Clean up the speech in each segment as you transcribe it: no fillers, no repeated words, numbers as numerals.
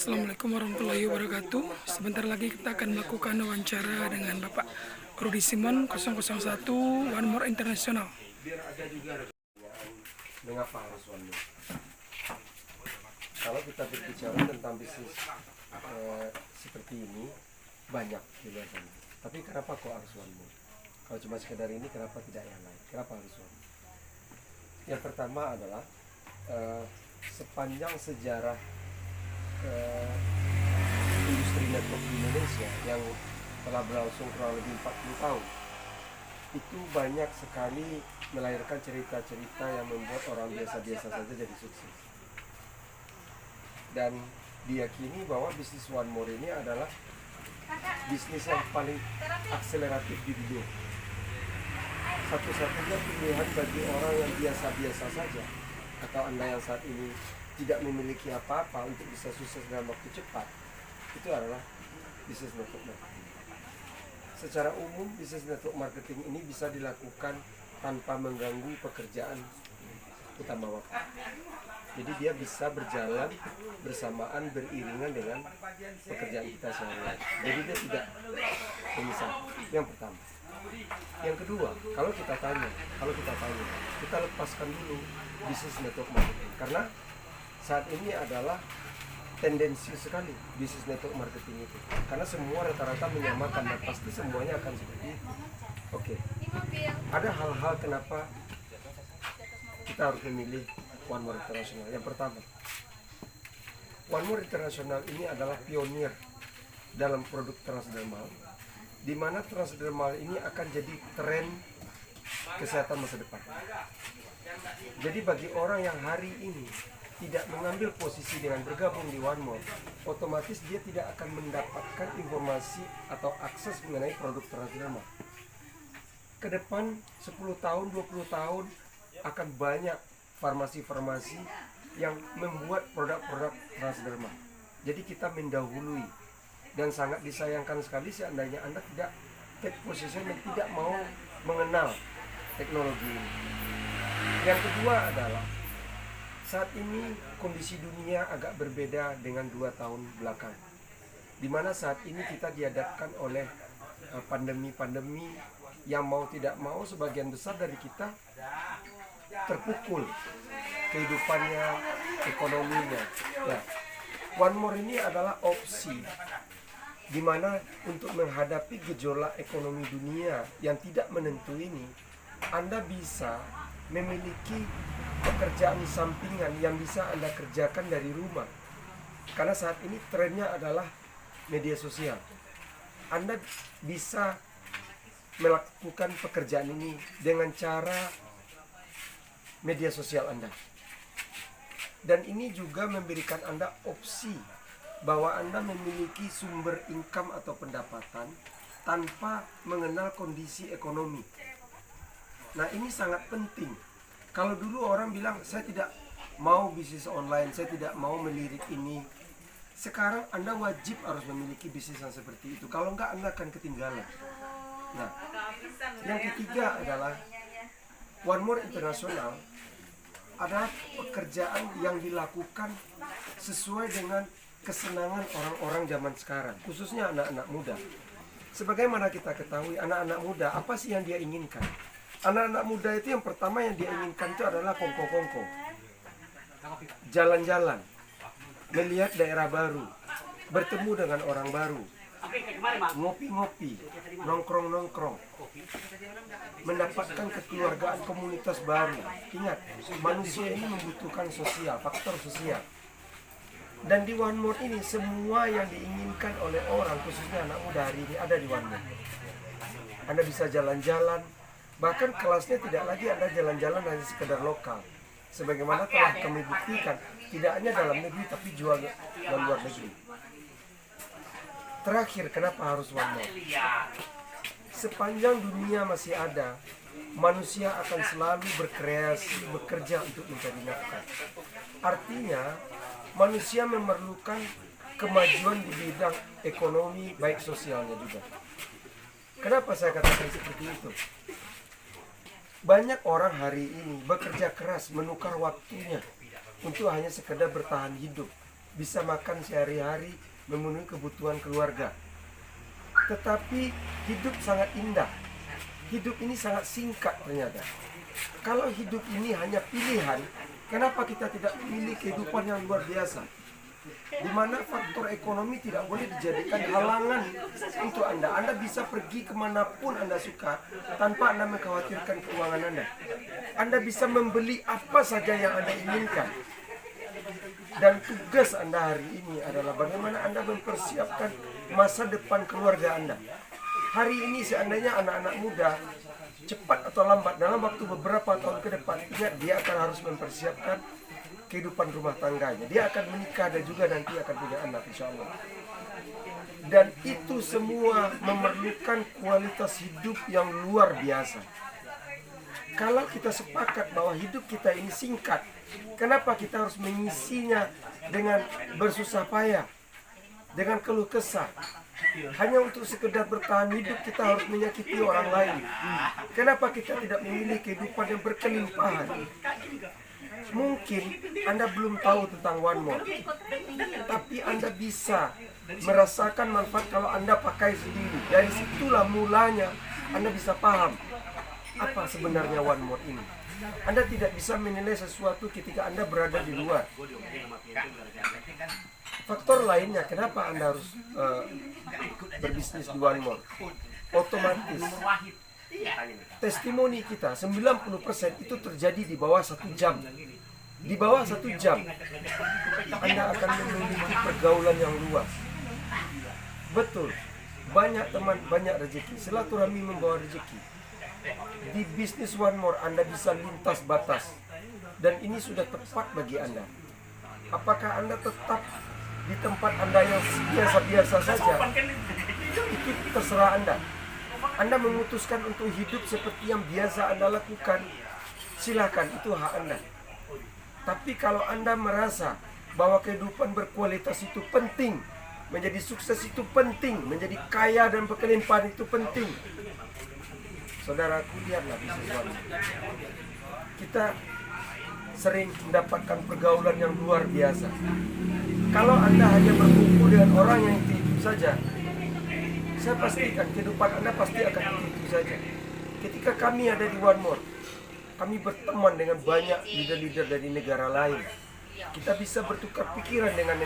Assalamualaikum warahmatullahi wabarakatuh. Sebentar lagi kita akan melakukan wawancara dengan Bapak Rudi Simon 001 One More International. Mengapa harus one more? Kalau kita berbicara tentang bisnis seperti ini, banyak di luar sana. Tapi kenapa kok harus one more? Kalau cuma sekedar ini, kenapa tidak yang lain? Kenapa harus one more? Yang pertama adalah sepanjang sejarah industri network di Indonesia yang telah berlangsung kurang lebih 40 tahun, itu banyak sekali melahirkan cerita-cerita yang membuat orang biasa-biasa saja jadi sukses. Dan diyakini bahwa bisnis One More ini adalah bisnis yang paling akseleratif di dunia. Satu-satunya pilihan bagi orang yang biasa-biasa saja, atau Anda yang saat ini tidak memiliki apa-apa untuk bisa sukses dalam waktu cepat, itu adalah bisnis network marketing. Secara umum, bisnis network marketing ini bisa dilakukan tanpa mengganggu pekerjaan utama Bapak. Jadi dia bisa berjalan bersamaan, beriringan dengan pekerjaan kita sehari-hari. Jadi dia tidak memisah. Yang pertama. Yang kedua, kalau kita tanya, kita lepaskan dulu bisnis network marketing. Karena saat ini adalah tendensi sekali bisnis network marketing itu, karena semua rata-rata menyamakan dan pasti semuanya akan seperti itu. Oke. Ada hal-hal kenapa kita harus memilih One More International. Yang pertama, One More International ini adalah pionir dalam produk transdermal, di mana transdermal ini akan jadi tren kesehatan masa depan. Jadi bagi orang yang hari ini tidak mengambil posisi dengan bergabung di One More, otomatis dia tidak akan mendapatkan informasi atau akses mengenai produk transdermal. Ke depan 10 tahun, 20 tahun akan banyak farmasi-farmasi yang membuat produk-produk transdermal. Jadi kita mendahului, dan sangat disayangkan sekali seandainya Anda tidak take position dan tidak mau mengenal teknologi ini. Yang kedua adalah saat ini kondisi dunia agak berbeda dengan 2 tahun belakang, di mana saat ini kita dihadapkan oleh pandemi-pandemi yang mau tidak mau sebagian besar dari kita terpukul kehidupannya, ekonominya. Ya. One More ini adalah opsi di mana untuk menghadapi gejolak ekonomi dunia yang tidak menentu ini, Anda bisa memiliki pekerjaan sampingan yang bisa Anda kerjakan dari rumah. Karena saat ini trennya adalah media sosial. Anda bisa melakukan pekerjaan ini dengan cara media sosial Anda. Dan ini juga memberikan Anda opsi bahwa Anda memiliki sumber income atau pendapatan tanpa mengenal kondisi ekonomi. Nah, ini sangat penting. Kalau dulu orang bilang, saya tidak mau bisnis online, saya tidak mau melirik ini. Sekarang Anda wajib harus memiliki bisnis yang seperti itu. Kalau enggak, Anda akan ketinggalan. Nah, yang ketiga adalah One More International adalah pekerjaan yang dilakukan sesuai dengan kesenangan orang-orang zaman sekarang, khususnya anak-anak muda. Sebagaimana kita ketahui, anak-anak muda, apa sih yang dia inginkan? Anak-anak muda itu yang pertama yang dia inginkan itu adalah kongko-kongko, jalan-jalan, melihat daerah baru, bertemu dengan orang baru, ngopi-ngopi, nongkrong-nongkrong, mendapatkan kekeluargaan komunitas baru. Ingat, manusia ini membutuhkan sosial, faktor sosial. Dan di One More ini semua yang diinginkan oleh orang, khususnya anak muda hari ini, ada di One More. Anda bisa jalan-jalan, bahkan kelasnya tidak lagi Anda jalan-jalan hanya sekedar lokal. Sebagaimana telah kami buktikan, tidak hanya dalam negeri tapi juga luar negeri. Terakhir, kenapa harus One More? Sepanjang dunia masih ada, manusia akan selalu berkreasi, bekerja untuk mencari nafkah. Artinya, manusia memerlukan kemajuan di bidang ekonomi, baik sosialnya juga. Kenapa saya katakan seperti itu? Banyak orang hari ini bekerja keras menukar waktunya untuk hanya sekedar bertahan hidup. bisa makan sehari-hari, memenuhi kebutuhan keluarga. Tetapi hidup sangat indah. Hidup ini sangat singkat ternyata. Kalau hidup ini hanya pilihan, kenapa kita tidak memilih kehidupan yang luar biasa? Di mana faktor ekonomi tidak boleh dijadikan halangan untuk Anda. Anda bisa pergi kemanapun Anda suka tanpa Anda mengkhawatirkan keuangan Anda. Anda bisa membeli apa saja yang Anda inginkan. Dan tugas Anda hari ini adalah bagaimana Anda mempersiapkan masa depan keluarga Anda. Hari ini seandainya anak-anak muda cepat atau lambat dalam waktu beberapa tahun ke depan, ingat dia akan harus mempersiapkan kehidupan rumah tangganya. Dia akan menikah dan juga nanti akan punya anak, insya Allah. Dan itu semua memerlukan kualitas hidup yang luar biasa. Kalau kita sepakat bahwa hidup kita ini singkat, kenapa kita harus mengisinya dengan bersusah payah, dengan keluh kesah? Hanya untuk sekedar bertahan hidup kita harus menyakiti orang lain. Kenapa kita tidak memilih kehidupan yang berkelimpahan? Mungkin Anda belum tahu tentang One More, tapi Anda bisa merasakan manfaat kalau Anda pakai sendiri. Dari situlah mulanya Anda bisa paham apa sebenarnya One More ini. Anda tidak bisa menilai sesuatu ketika Anda berada di luar. Faktor lainnya, kenapa Anda harus berbisnis di One More? Otomatis testimoni kita 90% itu terjadi di bawah 1 jam. Di bawah 1 jam Anda akan memiliki pergaulan yang luas. Betul, banyak teman, banyak rezeki. Silaturahmi membawa rezeki. Di bisnis One More Anda bisa lintas batas. Dan ini sudah tepat bagi Anda. Apakah Anda tetap di tempat Anda yang biasa-biasa saja? Itu terserah Anda. Anda memutuskan untuk hidup seperti yang biasa Anda lakukan, silakan, itu hak Anda. Tapi kalau Anda merasa bahwa kehidupan berkualitas itu penting, menjadi sukses itu penting, menjadi kaya dan berkelimpahan itu penting, saudaraku, lihatlah bisnis One More. Kita sering mendapatkan pergaulan yang luar biasa. Kalau Anda hanya berkumpul dengan orang yang itu saja, saya pastikan kehidupan Anda pasti akan itu saja. Ketika kami ada di One More, kami berteman dengan banyak leader-leader dari negara lain. Kita bisa bertukar pikiran dengan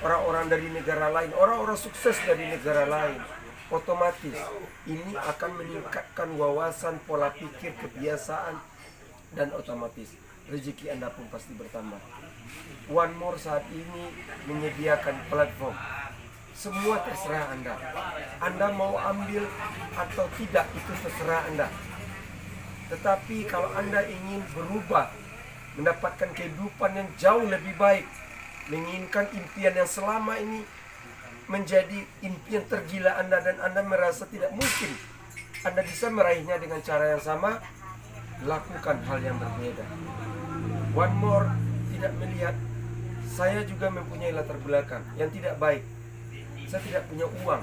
orang-orang dari negara lain, orang-orang sukses dari negara lain. Otomatis ini akan meningkatkan wawasan, pola pikir, kebiasaan, dan otomatis rezeki Anda pun pasti bertambah. One More saat ini menyediakan platform. Semua terserah Anda. Anda mau ambil atau tidak, itu terserah Anda. Tetapi kalau Anda ingin berubah, mendapatkan kehidupan yang jauh lebih baik, menginginkan impian yang selama ini menjadi impian tergila Anda dan Anda merasa tidak mungkin Anda bisa meraihnya dengan cara yang sama, lakukan hal yang berbeda. One More tidak melihat saya juga mempunyai latar belakang yang tidak baik. Saya tidak punya uang,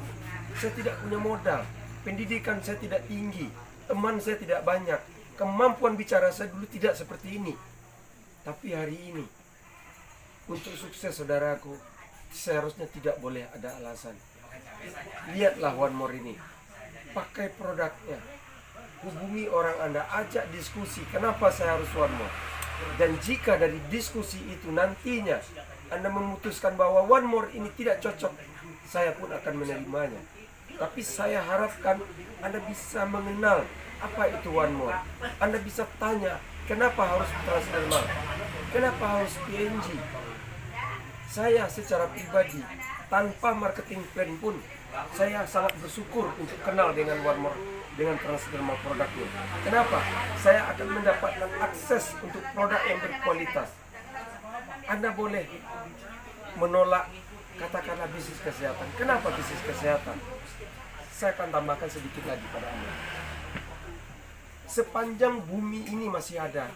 saya tidak punya modal, pendidikan saya tidak tinggi, teman saya tidak banyak, kemampuan bicara saya dulu tidak seperti ini. Tapi hari ini, untuk sukses saudaraku, seharusnya tidak boleh ada alasan. Lihatlah One More ini, pakai produknya, hubungi orang Anda, ajak diskusi, kenapa saya harus One More. Dan jika dari diskusi itu nantinya Anda memutuskan bahwa One More ini tidak cocok, saya pun akan menerimanya. Tapi saya harapkan Anda bisa mengenal apa itu One More. Anda bisa tanya, kenapa harus Transdermal? Kenapa harus PNG? Saya secara pribadi, tanpa marketing plan pun, saya sangat bersyukur untuk kenal dengan One More, dengan Transdermal produknya. Kenapa? Saya akan mendapatkan akses untuk produk yang berkualitas. Anda boleh menolak, katakanlah bisnis kesehatan. Kenapa bisnis kesehatan? Saya akan tambahkan sedikit lagi pada Anda. Sepanjang bumi ini masih ada,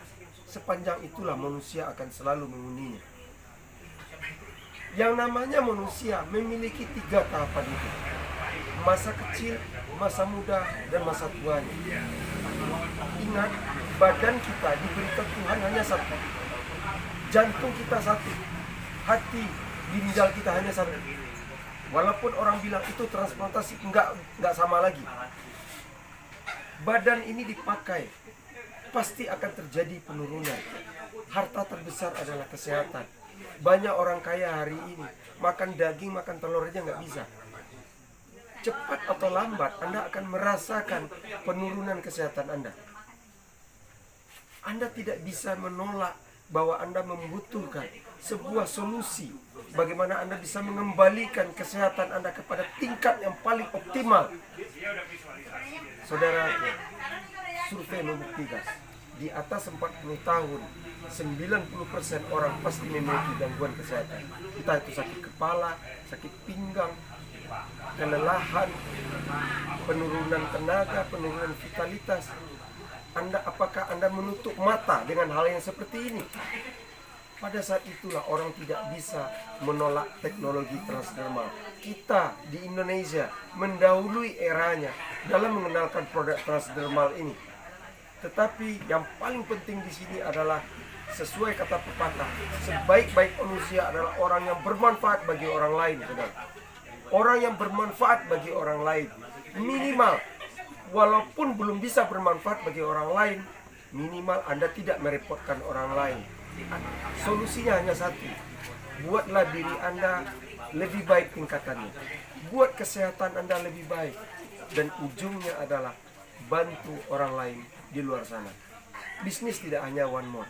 sepanjang itulah manusia akan selalu menghuninya. Yang namanya manusia memiliki 3 tahapan hidup: masa kecil, masa muda, dan masa tuanya. Ingat, badan kita diberikan Tuhan hanya satu, jantung kita satu, hati, ginjal kita hanya satu. Walaupun orang bilang itu transplantasi, enggak sama lagi. Badan ini dipakai, pasti akan terjadi penurunan. Harta terbesar adalah kesehatan. Banyak orang kaya hari ini makan daging, makan telur aja nggak bisa. Cepat atau lambat Anda akan merasakan penurunan kesehatan Anda. Anda tidak bisa menolak bahwa Anda membutuhkan sebuah solusi bagaimana Anda bisa mengembalikan kesehatan Anda kepada tingkat yang paling optimal. Saudara, survei membuktikan di atas 40 tahun 90% orang pasti memiliki gangguan kesehatan. Entah itu sakit kepala, sakit pinggang, kelelahan, penurunan tenaga, penurunan vitalitas. Apakah Anda menutup mata dengan hal yang seperti ini? Pada saat itulah orang tidak bisa menolak teknologi transdermal. Kita di Indonesia mendahului eranya dalam mengenalkan produk transdermal ini. Tetapi yang paling penting di sini adalah sesuai kata pepatah, sebaik-baik manusia adalah orang yang bermanfaat bagi orang lain, saudara. Orang yang bermanfaat bagi orang lain, minimal walaupun belum bisa bermanfaat bagi orang lain, minimal Anda tidak merepotkan orang lain. Solusinya hanya satu, buatlah diri Anda lebih baik tingkatannya, buat kesehatan Anda lebih baik, dan ujungnya adalah bantu orang lain di luar sana. Bisnis tidak hanya one more,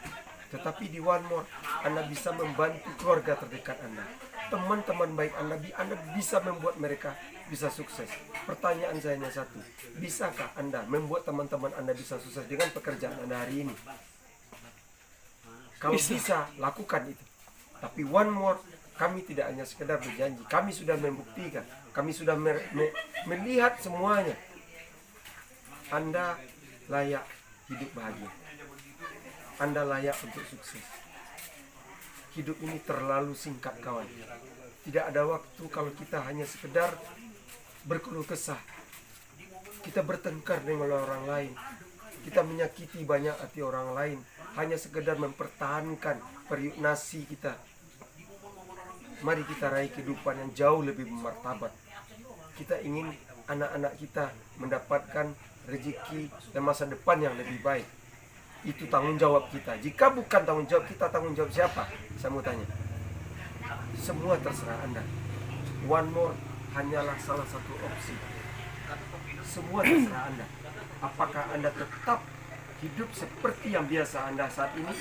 tetapi di one more Anda bisa membantu keluarga terdekat Anda, teman-teman baik Anda bisa membuat mereka bisa sukses. Pertanyaan saya hanya satu, bisakah Anda membuat teman-teman Anda bisa sukses dengan pekerjaan Anda hari ini? Kalau bisa, lakukan itu. Tapi one more, kami tidak hanya sekedar berjanji, kami sudah membuktikan, kami sudah melihat semuanya. Anda layak hidup bahagia, Anda layak untuk sukses. Hidup ini terlalu singkat, kawan. Tidak ada waktu kalau kita hanya sekedar berkeluh kesah, kita bertengkar dengan orang lain, kita menyakiti banyak hati orang lain, hanya sekedar mempertahankan periuk nasi kita. Mari kita raih kehidupan yang jauh lebih bermartabat. Kita ingin anak-anak kita mendapatkan rezeki dan masa depan yang lebih baik. Itu tanggung jawab kita. Jika bukan tanggung jawab kita, tanggung jawab siapa? Saya mau tanya. Semua terserah Anda. One more hanyalah salah satu opsi. Semua terserah Anda. Apakah Anda tetap hidup seperti yang biasa Anda saat ini?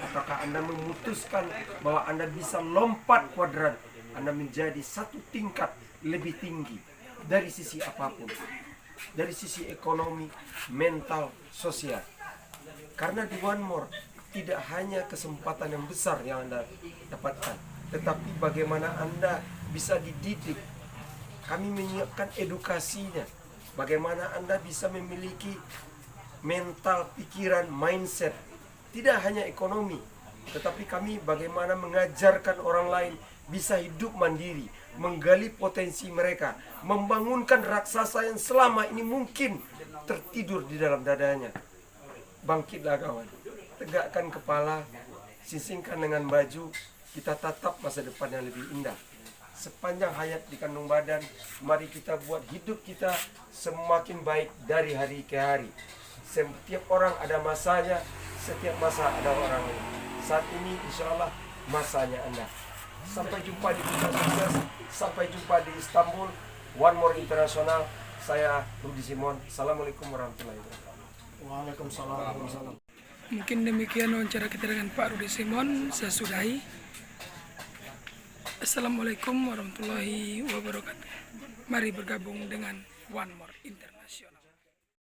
Apakah Anda memutuskan bahwa Anda bisa lompat kuadran, Anda menjadi satu tingkat lebih tinggi dari sisi apapun, dari sisi ekonomi, mental, sosial? Karena di one more tidak hanya kesempatan yang besar yang Anda dapatkan, tetapi bagaimana Anda bisa dididik. Kami menyiapkan edukasinya, bagaimana Anda bisa memiliki mental, pikiran, mindset. Tidak hanya ekonomi, tetapi kami bagaimana mengajarkan orang lain bisa hidup mandiri, menggali potensi mereka, membangunkan raksasa yang selama ini mungkin tertidur di dalam dadanya. Bangkitlah kawan, tegakkan kepala, sisingkan dengan baju, kita tatap masa depan yang lebih indah. Sepanjang hayat di kandung badan, mari kita buat hidup kita semakin baik dari hari ke hari. Setiap orang ada masanya, setiap masa ada orangnya. Saat ini insya Allah masanya Anda. Sampai jumpa di Kota Sukses, sampai jumpa di Istanbul, One More International. Saya Rudi Simon. Assalamualaikum warahmatullahi wabarakatuh. Waalaikumsalam warahmatullahi wabarakatuh. Mungkin demikian wawancara kita dengan Pak Rudi Simon. Saya sudahi. Assalamualaikum warahmatullahi wabarakatuh. Mari bergabung dengan One More International.